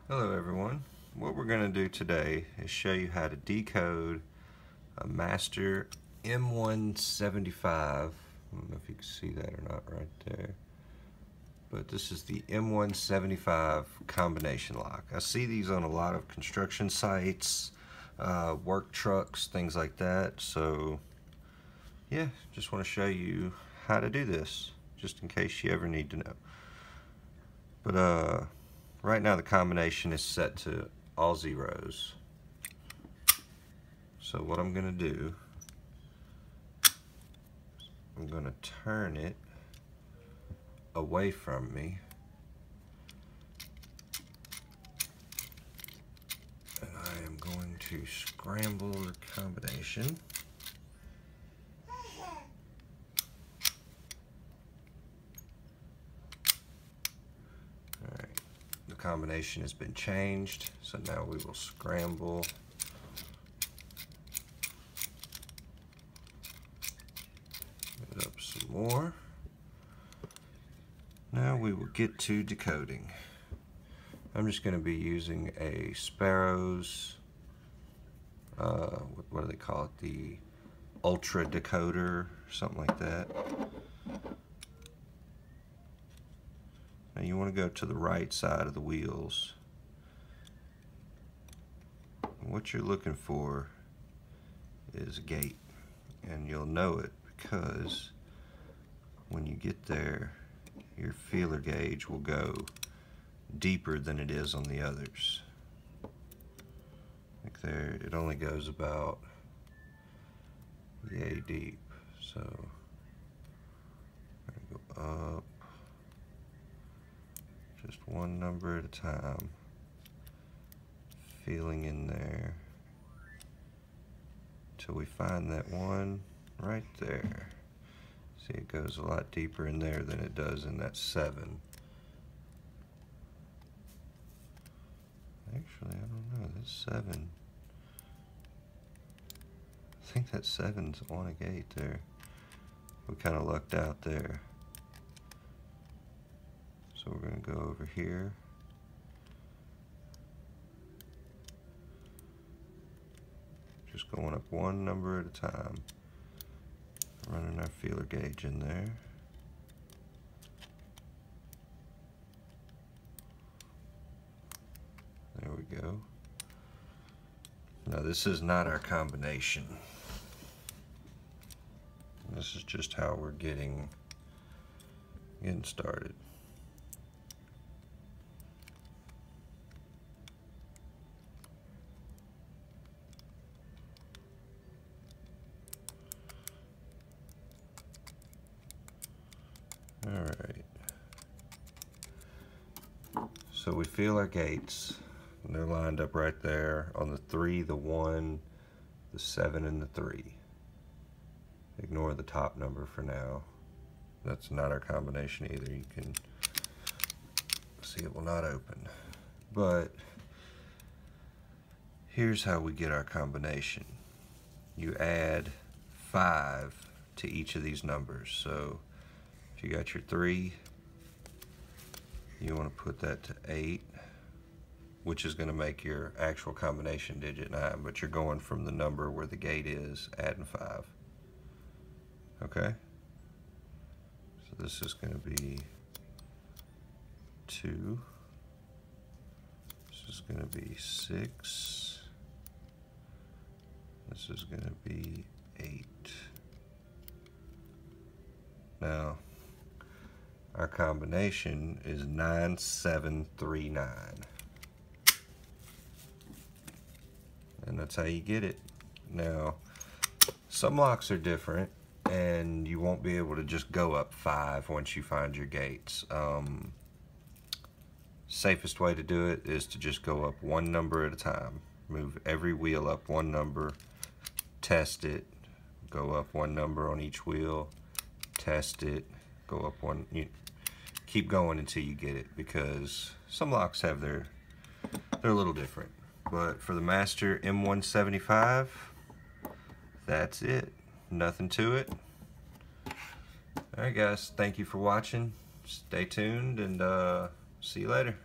Hello everyone. What we're going to do today is show you how to decode a master M175. I don't know if you can see that or not right there. But this is the M175 combination lock. I see these on a lot of construction sites, work trucks, things like that. So yeah, just want to show you how to do this, just in case you ever need to know. But right now the combination is set to all zeros. So what I'm going to do, I'm going to turn it away from me, and I am going to scramble the combination. Alright, the combination has been changed, so now we will scramble it up some more. Now we will get to decoding. I'm just going to be using a Sparrow's, what do they call it? The Ultra Decoder, something like that. Now you want to go to the right side of the wheels. What you're looking for is a gate, and you'll know it because when you get there, your feeler gauge will go deeper than it is on the others. Like there, it only goes about yay deep. So I'm gonna go up, just one number at a time, feeling in there till we find that one right there. See, it goes a lot deeper in there than it does in that 7. Actually, I don't know, that's 7. I think that 7's on a gate there. We kind of lucked out there. So we're going to go over here. Just going up one number at a time. Running our feeler gauge in there. There we go. Now this is not our combination. This is just how we're getting started. Alright, so we feel our gates, and they're lined up right there on the 3, the 1, the 7, and the 3. Ignore the top number for now. That's not our combination either. You can see it will not open. But here's how we get our combination. You add 5 to each of these numbers. So you got your 3, you want to put that to 8, which is going to make your actual combination digit 9, but you're going from the number where the gate is, adding 5. Okay? So this is going to be 2. This is going to be 6. This is going to be 8. Now, our combination is 9739. And that's how you get it. Now, some locks are different, and you won't be able to just go up 5 once you find your gates. Safest way to do it is to just go up one number at a time. Move every wheel up one number, test it, go up one number on each wheel, test it, go up one. Keep going until you get it, because some locks have they're a little different. But for the master M175, that's it. Nothing to it. Alright guys, thank you for watching. Stay tuned, and see you later.